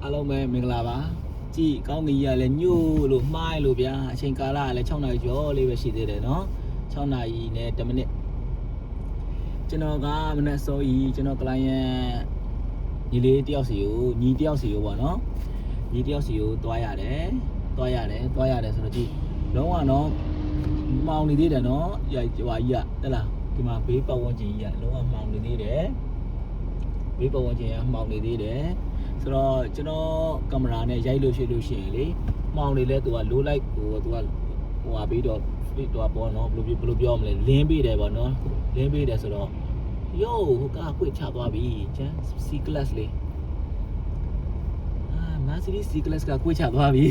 အားလုံးပဲမင်္ဂလာပါကြည်ကောင်းကြီးရလဲညို့လို့မှားလို့ဗျာအချိန်ကာလကလည်း6နာရီကျော်လေးပဲရှိသေးတယ်နော်6နာရီနဲ့10မိနစ်ကျွန်တော်ကမနေ့စောကြီးကျွန်တော် client ညီလေးတယောက်စီကိုညီတယောက်စီကိုပေါ့နော်ညီတယောက်စီကိုတွားရတယ်ဆိုတော့ကြည်လုံးဝတော့မောင်နေသေးတယ်နော်ဟိုကြီးကတက်လားဒီမှာဘေးပတ်ဝန်းကျင်ကြီးကလုံးဝမောင်နေသေးတယ်ဘေးပတ်ဝန်းကျင်ကမောင်နေသေးတယ်ဆိုတော့ကျွန်တော်ကင်မရာနဲ့ရိုက်လို့ရှိရင်လေမှောင်နေလဲသူကလိုးလိုက်သူကဟာပြီးတော့ပေါ့နော်ဘယ်လိုပြောမလဲလင်းပေးတယ်ပေါ့နော်လင်းပေးတယ်ဆိုတော့ယောဟိုကခွေချသွားပြီကျန် C class လေးMercedes C class ကခွေချသွားပြီ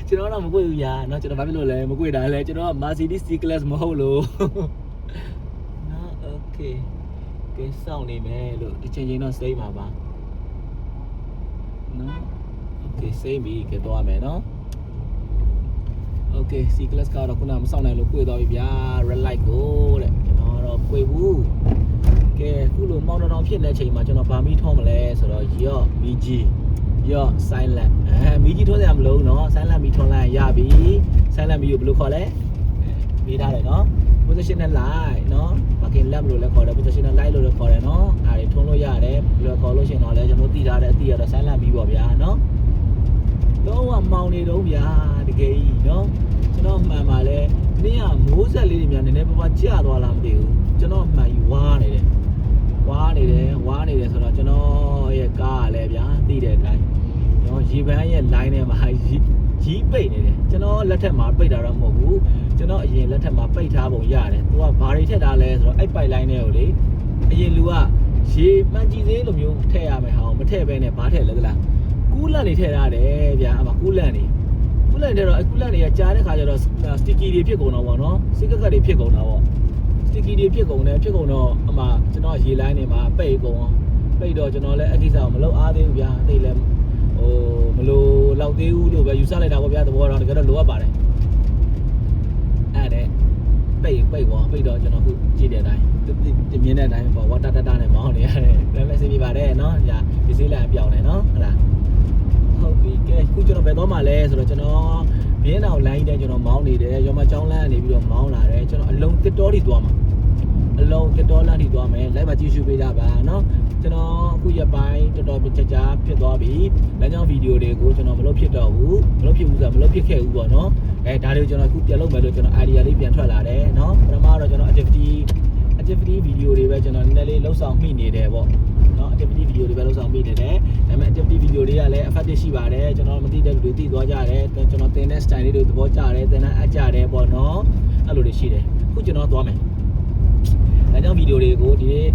ကျွန်တော်တော့မခွေဘူးညာเนาะကျွန်တော်ဘာဖြစ်လို့လဲမခွေတာလဲကျွန်တော်က Mercedes C class မဟုတ်လို့နော် okay ကဲစောင့်နေမယ်လို့ဒီချိန်တော့စိတ်ပါပါနော် okay စိတ်ပြီးကြတော့မယ်နော် okay C class ကတော့ခုနမစောင့်နိုင်လို့ကိုွေသွားပြီဗျာ red light ကိုတဲ့ကျွန်တော်တော့ကိုွေဘူးကဲခုလိုမောင်းတောင်ဖြစ်နေချိန်မှာကျွန်တော်ဗာမီထောမလဲဆိုတော့ရော့ BG ရော့ silent မီကြီးထိုးစရာမလိုဘူးเนาะ silent မီထွန်လိုက်ရပြီ silent မီကိုဘယ်လိုခေါ်လဲမေးထားတယ်เนาะ positional light เนาะ parking lamp လို့လည်းခေါ်တယ် positional light လို့လည်းခေါ်တယ်เนาะဒါတွေထွန်းလို့ရတယ်ဘယ်လိုခေါ်လို့ရှိရင်တော့လဲကျွန်တော်သိထားတဲ့အသိရတော့ silent မီပေါ့ဗျာเนาะတော့ကမောင်းနေတော့ဗျာတကယ်ကြီးเนาะကျွန်တော်မှန်ပါလဲနေ့ကမိုးဆက်လေးတွေများနည်းနည်းပါးပါးကျသွားလားမသိဘူးကျွန်တော်မှန်ယူဝါနေတယ်ဆိုတော့ကျွန်တော်ရဲ့ကားကလည်းဗျာသိတဲ့အတိုင်းနော်ရေပန်းရဲ့ line ထဲမှာကြီးပိတ်နေတယ်ကျွန်တော်လက်ထက်မှာပိတ်တာတော့မဟုတ်ဘူးကျွန်တော်အရင်လက်ထက်မှာပိတ်ထားပုံရတယ်သူကဘာတွေထည့်ထားလဲဆိုတော့အဲ့ပိုက် line ထဲကိုလေအရင်လူကရေမှန်ကြည့်သေးလိုမျိုးထည့်ရမယ်ဟာမထည့်ဘဲနဲ့ဘာထည့်လဲသလားကူးလန့်နေထည့်ထားတယ်ဗျာအမကူးလန့်နေတဲ့တော့ကူးလန့်တွေကကြားတဲ့ခါကျတော့ sticky တွေဖြစ်ကုန်တော့ဗောနော်စိတ်ကက်တွေဖြစ်ကုန်တာဗောsticky တွေဖြစ်ကုန်တော့အမကျွန်တော်ရေလိုင်းနေမှာပိတ်ကုန်အောင်ပိတ်တော့ကျွန်တော်လည်းအကိစ္စကိုမလုပ်အားသေးဘူးဗျာသိလဲမလို့လောက်သေးဘူးလို့ပဲယူဆလိုက်တာဗောဗျာသဘောတော့တကယ်တော့လိုအပ်ပါတယ်အဲ့ဒါပိတ်တော့ကျွန်တော်ခုကြည့်တဲ့အတိုင်းမြင်တဲ့အတိုင်းပေါ့ဝါတာနဲ့မောင်းနေရတယ်ဒါပေမဲ့အဆင်ပြေပါတယ်နော်ညာဒီစေးလိုက်ပြောင်းနေနော်ဟုတ်လားဟုတ်ပြီကဲခုကျွန်တော်ဘယ်တော့မှလဲဆိုတော့ကျွန်တော်မြင်းအောင်လိုင်းတိုင်းကျွန်တော်မောင်းနေတယ်ရောမချောင်းလန်းနေပြီးတော့မောင်းလာတယ်ကျွန်တော်အလုံးတစ်တော်ထိသွားမှာအလုံးတစ်တော်လန်းထိသွားမယ်လိုက်ပါကြည့်ရှုပေးကြပါနော်ကျွန်တော်အခုရပိုင်းတော်တော်ကြာဖြစ်သွားပြီလမ်းကြောင်းဗီဒီယိုတွေကိုကျွန်တော်မလုပ်ဖြစ်တော့ဘူးမလုပ်ဖြစ်ဘူးဆိုတာမလုပ်ဖြစ်ခဲ့ဘူးပေါ့နော်ဒါတွေကိုကျွန်တော်အခုပြန်လုပ်မယ်လို့ကျွန်တော် idea လေးပြန်ထွက်လာတယ်နော်ပထမတော့ကျွန်တော် activity ဗီဒီယိုတွေပဲကျွန်တော်နည်းနည်းလေးလှုပ်ဆောင်မိနေတယ်ပေါ့နော် activity ဗီဒီယိုတွေပဲလှုပ်ဆောင်မိနေတယ်ဒါပေမဲ့ activity ဗီဒီယိုတွေကလည်း effective ရှိပါတယ်ကျွန်တော်မသိတဲ့လူတွေသိသွားကြတယ်ကျွန်တော်သင်တဲ့ style လေးတွေသဘောကျတယ်သင်တဲ့အပ်ကြတယ်ပေါ့နော်အဲ့လိုတွေရှိတယ်အခုကျွန်တော်သွားမယ်ဒါကြောင့်ဗီဒီယိုတွေကိုဒီနေ့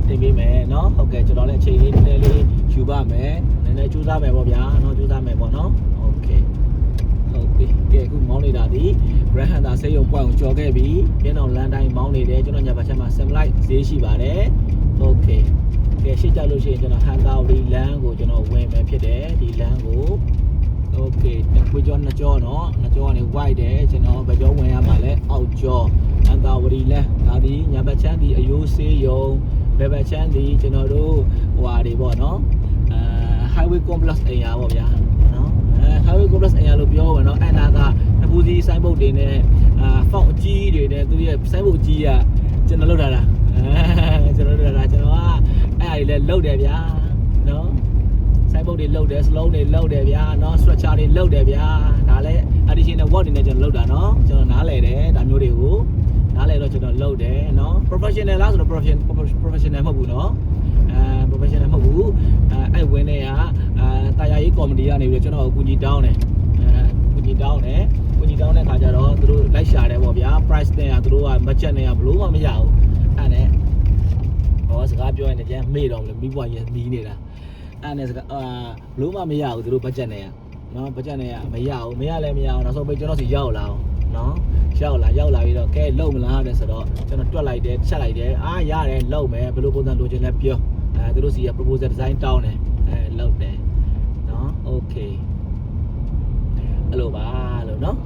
တင်ပေးမယ်เนาะဟုတ်ကဲ့ကျွန်တော်လည်းအချိန်လေးနည်းနည်းလေးယူပါမယ်နည်းနည်းကြိုးစားမယ်ပေါ့ဗျာเนาะကြိုးစားမယ်ပေါ့เนาะโอเคဟုတ်ပြီကဲအခုမောင်းနေတာဒီ Grand Hunter ဆေးရုံပွိုင်ကိုကြော်ခဲ့ပြီပြင်းအောင်လမ်းတိုင်းမောင်းနေတယ်ကျွန်တော်ညဘက်ချက်မှာ Simlight ဈေးရှိပါတယ်โอเคကဲရှေ့ကြလို့ရှိရင်ကျွန်တော် Hunter ဒီလမ်းကိုကျွန်တော်ဝင်မယ်ဖြစ်တယ်ဒီလမ်းကိုโอเคခွေကြောနှစ်ကြောเนาะနှစ်ကြောကနေ white တယ်ကျွန်တော်ဘယ်ကြောဝင်ရမှာလဲအောက်ကြောHunter ဝရီလမ်းဒါဒီညဘက်ချမ်းဒီအယိုးဆေးရုံဘယ်ဘက်ချမ်းဒီကျွန်တော်တို့ဟိုဟာတွေပေါ့နော်highway complex အရာပေါ့ဗျာနော်highway complex အရာလို့ပြောပါတော့အဲ့နာကတပူစီဆိုင်းဘုတ်တွေနဲ့ဖောက်အကြီးတွေနဲ့သူရဲ့ဆိုင်းဘုတ်ကြီးကကျွန်တော်လုပ်တာလားကျွန်တော်ကအဲ့အရာတွေလည်းလုပ်တယ်ဗျာနော်ဆိုင်းဘုတ်တွေလုပ်တယ် slow တွေလုပ်တယ်ဗျာနော် structure တွေလုပ်တယ်ဗျာဒါလည်း additional work တွေနဲ့ကျွန်တော်လုပ်တာနော်ကျွန်တော်နားလည်တယ်ဒါမျိုးတွေကိုနားလည်တော့ကျွန်တော်လုပ်တယ်နော် professional လားဆိုတော့ professional မဟုတ်ဘူးနော်professional မဟုတ်ဘူးအဲ့ဝင်းတွေကတာယာရေး comedy ကနေပြီးတော့ကျွန်တော်ကူညီတောင်းတယ်ကူညီတောင်းတဲ့ခါကျတော့သူတို့လိုက်ရှာတယ်ပေါ့ဗျာ price နဲ့သူတို့က budget နဲ့ဘလို့မှမရဘူးအဲ့နဲ့စကားပြောရင်လည်းကျန်မေ့တော့မလို့မိဘရဲ့နီးနေတာအဲ့နဲ့စကားဘလို့မှမရဘူးသူတို့ budget နဲ့နော် budget နဲ့မရဘူးမရလည်းမရအောင်နောက်ဆုံးပဲကျွန်တော်စီရောက်လာအောင်နော်ရောက်လာပြီးတော့ကဲလုံမလားတဲ့ဆိုတော့ကျွန်တော်တွက်လိုက်တယ်ချက်လိုက်တယ်ရတယ်လုံမယ်ဘယ်လိုပုံစံလိုချင်လဲပြောသူတို့စီက proposal design တောင်းတယ်လုံတယ်နော် okay အဲ့လိုပါလို့နော်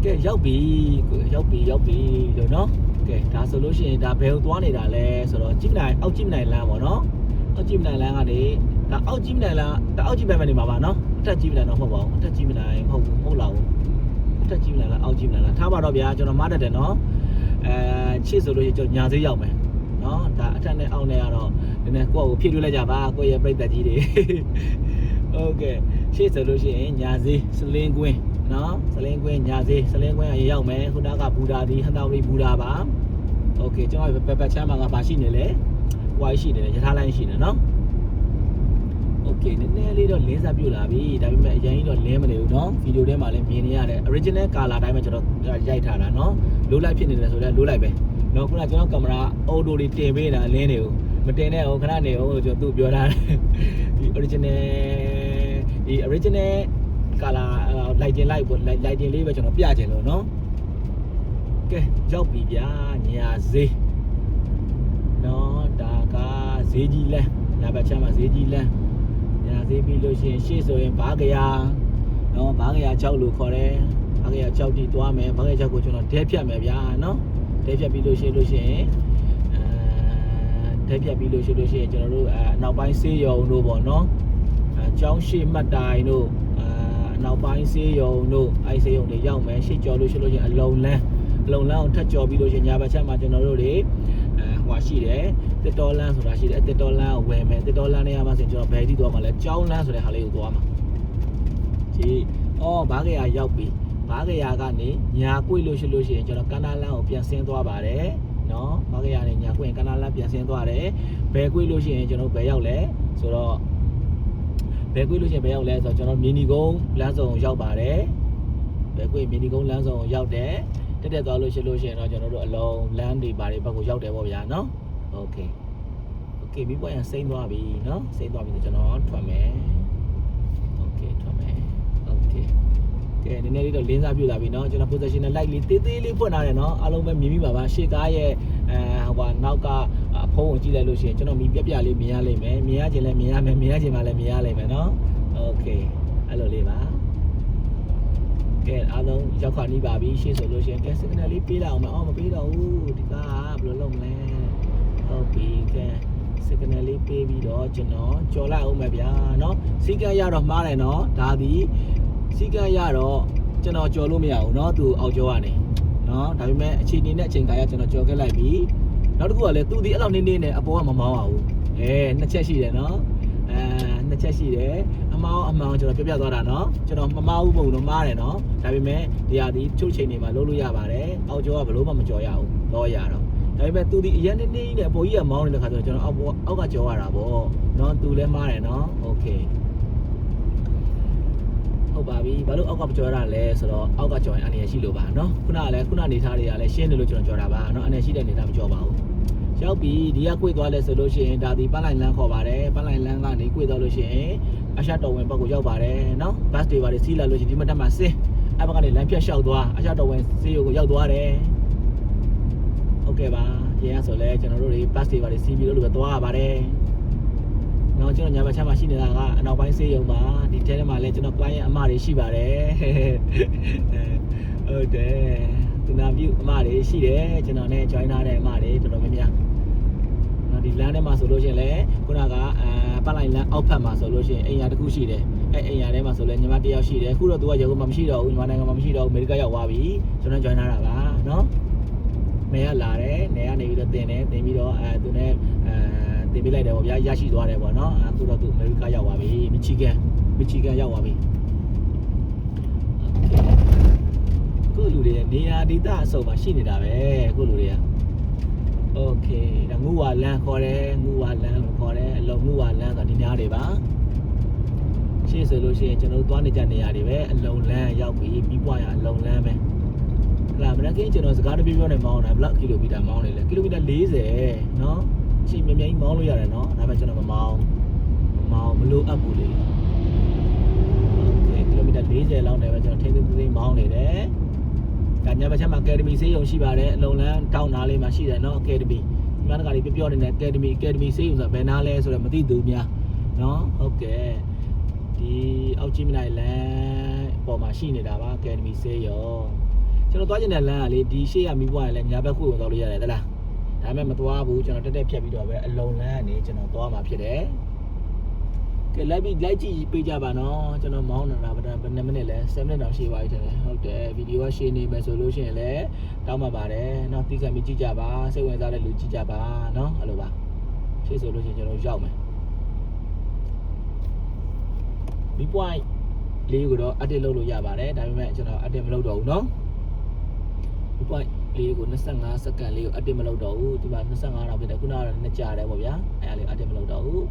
ကဲရောက်ပြီလို့နော်ကဲဒါဆိုလို့ရှိရင်ဒါဘယ်ကိုသွားနေတာလဲဆိုတော့ကြည့်နိုင်အောက်ကြည့်နိုင်လမ်းပေါ့နော်အောက် ကြည့်မနိုင်လမ်းကနေဒါအောက်ကြည့်မနိုင်လမ်းဒါအောက်ကြည့်ပဲနေမှာပါနော်အထက်ကြည့်မနိုင်တော့မဟုတ်ပါဘူးအထက်ကြည့်မနိုင်မဟုတ်ဘူးမဟုတ်လားဘူးအထက်ကြည့်မနိုင်လားအောက်ကြည့်မနိုင်လားထားပါတော့ဗျာကျွန်တော်မတတ်တယ်နော်ချစ်ဆိုလို့ကျွန်တော်ညာသေးရောက်မယ်နော်ဒါအထက်နဲ့အောက်နဲ့ကတော့နည်းနည်းကိုယ့်ကိုဖြည့်ထွေးလိုက်ကြပါကိုယ့်ရဲ့ပြိတ္တကြီးတွေโอเคချစ်ဆိုလို့ရှိရင်ညာသေးစလင်းကွင်းနော်စလင်းကွင်းညာသေးစလင်းကွင်းအရင်ရောက်မယ်ခုနကဘူဒါဒီဟန်တာဝီဘူဒါပါโอเคကျွန်တော်ပတ်ချမ်းမှာကဘာရှိနေလဲဝိုင်းရှိနေတယ်ရထားလိုင်းရှိနေနော်โอเคနည်းနည်းလေးတော့လင်းစားပြုတ်လာပြီဒါပေမဲ့အရင်ကြီးတော့လင်းမနေဘူးနော်ဗီဒီယိုထဲမှာလည်းမြင်နေရတယ် original color တိုင်းပဲကျွန်တော်ရိုက်ထားတာနော်လိုးလိုက်ဖြစ်နေတယ်ဆိုတော့လိုးလိုက်ပဲနော်ခုနကကျွန်တော်ကင်မရာအော်တိုတွေတင်ပေးတာလင်းနေဦးမတင်နဲ့အောင်ခဏနေအောင်လို့ကျွန်တော်သူ့ပြောထားတယ်ဒီ original color lighting လိုက်ပေါ့ lighting လေးပဲကျွန်တော်ပြချင်လို့နော်ကဲရောက်ပြီဗျာညာဈေးနော်ဒါကဈေးကြီးလမ်းညာဘက်ချမ်းမှာဈေးကြီးလမ်းညာဈေးပြီးလို့ရှိရင်ရှေ့ဆိုရင်ဘာကရာနော်ဘာကရာ6လို့ခေါ်တယ်ဘာကရာ6တိသွားမယ်ဘာကရာ6ကိုကျွန်တော်ဒဲဖြတ်မယ်ဗျာနော်ဒဲဖြတ်ပြီးလို့ရှိရင်ဒဲဖြတ်ပြီးလို့ရှိရင်ကျွန်တော်တို့နောက်ပိုင်းဆေးရုံတို့ပေါ့နော်ကျောင်းရှိမှတ်တိုင်တို့နောက်ပိုင်းဆေးရုံတို့ဆေးရုံတွေရောက်မယ်ရှေ့ကျော်လို့ရှိလို့ရှိရင်အလုံလန်းကိုထပ်ကျော်ပြီးလို့ရှိရင်ညာဘက်ချက်မှာကျွန်တော်တို့တွေဟိုရှိတယ်တစ်တော်လန်းဆိုတာရှိတယ်တစ်တော်လန်းကိုဝယ်မယ်တစ်တော်လန်းနေရာမှာဆိုရင်ကျွန်တော်ဘယ်ထိသွားမှာလဲကျောင်းလန်းဆိုတဲ့ဟာလေးကိုသွားမှာကြည့်ဘာကရာရောက်ပြီဘာကရာကနေညာကွေ့လို့ရှိလို့ရှိရင်ကျွန်တော်ကန္နာလန်းကိုပြန်ဆင်းသွားပါတယ်နော်ဘာကရာနေညာကွေ့ကန္နာလန်းပြန်ဆင်းသွားတယ်ဘယ်ကွေ့လို့ရှိရင်ကျွန်တော်ဘယ်ရောက်လဲဆိုတော့ဘယ်ကွေ့လို့ရှိရင်ဘယ်ရောက်လဲဆိုတော့ကျွန်တော်မီနီကုန်းလမ်းဆောင်ရောက်ပါတယ်ဘယ်ကွေ့မီနီကုန်းလမ်းဆောင်ရောက်တယ်တက်သွားလို့ရှိလို့ရှိရင်တော့ကျွန်တော်တို့အလုံးလမ်းတွေဘာတွေဘက်ကိုရောက်တယ်ပေါ့ဗျာနော်โอเคမိဘရန်စိမ့်သွားပြီနော်စိမ့်သွားပြီဆိုကျွန်တော်ထွက်မယ်โอเคထွက်မယ်โอเคကဲနည်းနည်းလေးတော့လင်းစားပြလာပြီနော်ကျွန်တော် positional light လေးတေးသေးလေးဖွင့်ထားတယ်နော်အားလုံးပဲမြင်မိပါပါရှေ့ကားရဲ့ဟိုနောက်ကဖုံးကိုကြည့်လိုက်လို့ရှိရင်ကျွန်တော်မြင်ပြလေးမြင်ရလိမ့်မယ်မြင်ရခြင်းလည်းမြင်ရမယ်မြင်ရခြင်းမှလည်းမြင်ရလိမ့်မယ်နော်โอเคအဲ့လိုလေးပါကဲအားလုံးရောက်ခါနီးပါပြီရှေ့ဆိုလို့ရှိရင်ကဲ signal လေးပေးလိုက်အောင်မပေးတော့ဘူးဒီကဘယ်လိုလုပ်မလဲဟုတ်ပြီကဲ signal လေးပေးပြီးတော့ကျွန်တော်ကြော်လိုက်အောင်မယ်ဗျာเนาะစီကံရတော့မှားတယ်เนาะဒါဒီစီကံရတော့ကျွန်တော်ကြော်လို့မရဘူးเนาะသူအောက်ကြောကနေเนาะဒါပေမဲ့အချိန်နဲ့အချိန်ခါရကျွန်တော်ကြော်ခဲ့လိုက်ပြီနောက်တစ်ခုကလည်းသူဒီအဲ့လောက်နေနဲ့အပေါ်ကမမောင်းပါဘူးနှစ်ချက်ရှိတယ်เนาะနှစ်ချက်ရှိတယ်အမောင်းကျွန်တော်ပြသွားတာเนาะကျွန်တော်မမားဘူးပုံတော့မားတယ်เนาะဒါပေမဲ့ဒီဟာဒီချုပ်ချိန်တွေမှာလုပ်လို့ရပါတယ်အောက်ကြောကဘလို့မှမကြော်ရဘူးတော့ရတော့ဒါပေမဲ့သူဒီအရင်နေနဲ့အပေါ်ကြီးကမောင်းနေတဲ့ခါကျတော့ကျွန်တော်အောက်ကကြော်ရတာပေါ့เนาะသူလည်းမားတယ်เนาะโอเคဟုတ်ပါပြီဘာလို့အောက်ကမကြော်ရတာလဲဆိုတော့အောက်ကကြော်ရင်အနေရရှိလို့ပါเนาะခုနနေထားတွေကလည်းရှင်းတယ်လို့ကျွန်တော်ကြော်တာပါเนาะအနေရှိတဲ့နေသားမကြော်ပါဘူးရောက်ပြီဒီကကွေ့သွားလဲဆိုလို့ရှိရင်ဒါဒီပန်းလိုက်လန်းခေါ်ပါတယ်ပန်းလိုက်လန်းကနေကွေ့သွားလို့ရှိရင်အရှာတော်ဝင်ဘက်ကိုရောက်ပါတယ်နော်ဘတ်တွေပါစီးလာလို့ရှိရင်ဒီမတက်မှာဆင်းအဲ့ဘက်ကနေလမ်းဖြတ်လျှောက်သွားအရှာတော်ဝင်စီးရုံကိုရောက်သွားတယ်ဟုတ်ကဲ့ပါရရင်ဆိုလဲကျွန်တော်တို့တွေဘတ်တွေပါစီးပြီးလို့ပဲသွားရပါတယ်နော်ကျွန်တော်ညာဘက်ချမ်းမှာရှိနေတာကအနောက်ပိုင်းစီးရုံပါဒီထဲထဲမှာလဲကျွန်တော် client အမတွေရှိပါတယ်ဟုတ်တယ်သူနာပြုအမတွေရှိတယ်ကျွန်တော်နဲ့ join ထားတဲ့အမတွေတော်တော်များများဒီလမ်းထဲမှာဆိုလို့ရှိရင်လည်းခုနကပတ်လိုက်လမ်းအောက်ဖက်မှာဆိုလို့ရှိရင်အိမ်ယာတစ်ခုရှိတယ်အိမ်ယာထဲမှာဆိုလဲညီမတစ်ယောက်ရှိတယ်အခုတော့သူကရေကုန်မှမရှိတော့ဘူးညီမနိုင်ငံမှာမရှိတော့ဘူးအမေရိကရောက်သွားပြီကျွန်တော် join ထားတာပါနော်နေရလာတယ်နေရနေပြီးတော့တင်ပြီးတော့သူနဲ့တင်ပေးလိုက်တယ်ပေါ့ဗျာရရှိသွားတယ်ပေါ့နော်အခုတော့သူအမေရိကရောက်သွားပြီမီချီဂန်ရောက်သွားပြီကိုလူတွေနေရာဒေသအစုံမှာရှိနေတာပဲကိုလူတွေကโอเคဒါငူဝါလန်းခေါ်တယ်ငူဝါလန်းလို့ခေါ်တယ်အလုံးငူဝါလန်းဆိုဒီနေရာတွေပါရှေ့ဆိုလို့ရှိရင်ကျွန်တော်တို့သွားနေကြနေရာတွေပဲအလုံးလန်းရောက်ပြီးပြီးပွားရအလုံးလန်းပဲဟလာမနေ့ကကျွန်တော်စကားတပြောနေမောင်းတာဘလော့ကီလိုမီတာမောင်းနေလေကီလိုမီတာ40เนาะအချိန်မြင်းမောင်းလို့ရတယ်เนาะဒါပေမဲ့ကျွန်တော်မလိုအပ်ဘူးလေโอเคကီလိုမီတာ40လောက်နေပဲကျွန်တော်ထိန်းသိမ်းမောင်းနေတယ်ဒါညဘက်ချက်မှာ Academy ဆေးရုံရှိပါတယ်အလုံလန်းတောင်းနာလေးမှာရှိတယ်เนาะ Academy ဒီမှာတခါလေးပြောနေတယ် Academy ဆေးရုံဆိုတာဘယ်နာလဲဆိုတော့မသိသူများเนาะဟုတ်ကဲ့ဒီအောက်ကြီးမနိုင်လမ်းပေါ်မှာရှိနေတာပါ Academy ဆေးရုံကျွန်တော်သွားကျင်တဲ့လမ်းကလေဒီရှေ့ကမိဘကလည်းညာဘက်ခွေဝင်သွားလို့ရတယ်သလားဒါပေမဲ့မသွားဘူးကျွန်တော်တက်ဖြတ်ပြီးတော့ပဲအလုံလန်းကနေကျွန်တော်သွားမှာဖြစ်တယ် ကဲလိုက်ကြည့်ပေးကြပါနော်ကျွန်တော်မောင်းနေတာဗဒဘယ်နှစ်မိနစ်လဲ7မိနစ်တောင်ရှိပါပြီထင်တယ်ဟုတ်တယ်ဗီဒီယိုကရှင်းနေမယ်ဆိုလို့ရှိရင်လည်းတောင်းပါပါတယ်နော်တိကျပြီးကြည့်ကြပါစိတ်ဝင်စားတဲ့လူကြည့်ကြပါနော်အဲ့လိုပါရှင်းဆိုလို့ရှိရင်ကျွန်တော်ရောက်မယ်ဒီ point လေးကိုတော့ edit လုပ်လို့ရပါတယ်ဒါပေမဲ့ကျွန်တော် edit မလုပ်တော့ဘူးနော်ဒီ point လေးကို25စက္ကန့်လေးကို edit မလုပ်တော့ဘူးဒီမှာ25တော့ဖြစ်တယ်ခုနကတော့နှစ်ကြာတယ်ပေါ့ဗျာအဲ့ဒါလေး edit မလုပ်တော့ဘူး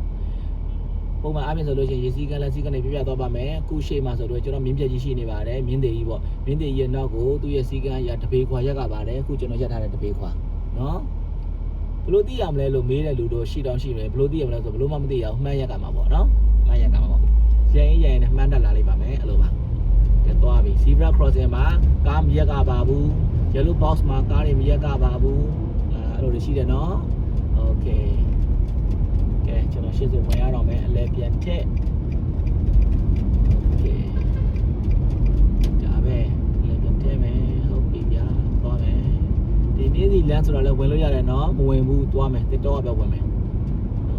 ပုံမှန်အပြင်ဆိုလို့ရှိရင်ရေစီးကန်းလက်စီးကန်းတွေပြပြသွားပါမယ်ခုရှေ့မှာဆိုတော့ကျွန်တော်မြင်းပြက်ကြီးရှိနေပါတယ်မြင်းသေးကြီးပေါ့မြင်းသေးကြီးရဲ့နောက်ကိုသူ့ရဲ့စီးကန်းရတပေခွာရက်ကပါတယ်ခုကျွန်တော်ရက်ထားတဲ့တပေခွာနော်ဘလို့သိရမလဲလို့မေးတဲ့လူတို့ရှိတောင်းရှိတယ်ဘလို့သိရမလဲဆိုဘလို့မှမသိရအောင်မှန်းရက်ကမှာပေါ့နော်မှန်းရက်ကမှာပေါ့ရင်နဲ့မှန်းတက်လာလိမ့်ပါမယ်အဲ့လိုပါကဲသွားပြီ zebra crossing မှာကားမရက်ကပါဘူး yellow box မှာကားတွေမရက်ကပါဘူးအဲ့လိုရှိတယ်နော် okayကဲကျွန်တော်ရှင်းစဝင်ရတော့မယ်အလဲပြန်ထက်โอเคဒါပဲအလဲပြန်ထက်မယ်ဟုတ်ပြီဗျာသွားမယ်ဒီနေ့စီလမ်းဆိုတော့လည်းဝင်လို့ရတယ်နော်မဝင်ဘူးသွားမယ်တစ်တော့ပဲဝင်မယ်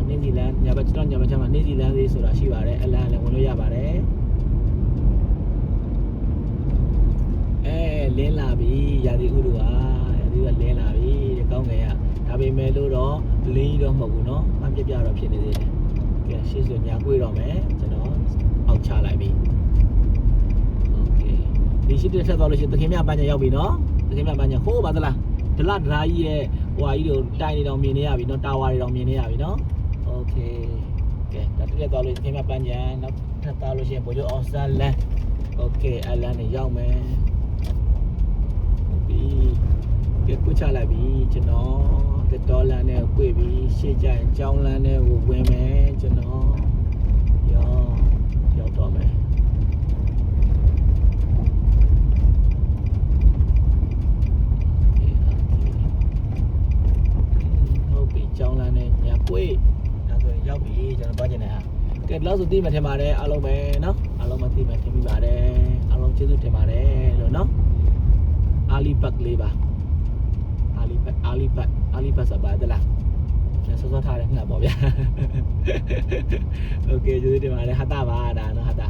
နေ့စီလမ်းညဘက်ကျွန်တော်ညဘက်ချမ်းမှာနေ့စီလမ်းလေးဆိုတာရှိပါတယ်အလမ်းလည်းဝင်လို့ရပါတယ်လင်းလာပြီရာသီဥတုကလင်းလာပြီတဲ့ကောင်းကင်ကဒါပေမဲ့လို့တော့လင်းကြီးတော့မဟုတ်ဘူးเนาะအပြပြတော့ဖြစ်နေသေးတယ်ကဲရှေ့ဆိုညာကွေးတော့မယ်ကျွန်တော်အောက်ချလိုက်ပြီโอเคဒီရှိတဲ့ထက်သွားလို့ရှိရင်သခင်မြပန်းချရောက်ပြီเนาะသခင်မြပန်းချဟိုးပါသလားဒလဒရာကြီးရဲ့ဟိုဟာကြီးတို့တိုင်နေတော့မြင်နေရပြီเนาะတာဝါတွေတော့မြင်နေရပြီเนาะโอเคကဲဒါတက်သွားလို့သခင်မြပန်းချနောက်ထပ်သွားလို့ရှိရင်ပို့ကျအောင်စလန်โอเคအလန်နေရောက်မယ်ကဲကိုချလိုက်ပြီကျွန်တော်တက်တော်လန်နဲ့ကိုွေပြီးရှေ့ကျရင်ကြောင်းလန်နဲ့ကိုဝင်မယ်ကျွန်တော်ရောက်တော့မယ်ဟုတ်ပြီကြောင်းလန်နဲ့ညာကွေဒါဆိုရင်ရောက်ပြီကျွန်တော်သွားကျင်တယ်ဟာကဲလောက်ဆိုသိမှထင်ပါတယ်အားလုံးပဲเนาะအားလုံးမသိမှထင်မိပါတယ်အားလုံးကျေးဇူးတင်ပါတယ်လို့เนาะအာလီဘတ်လေးပါအာလီဘတ်စပါဒလားဆက်စောထားတယ်ငါပေါ့ဗျာโอเคကျေးဇူးတင်ပါတယ်ဟာတာပါဒါနော်ဟာတာ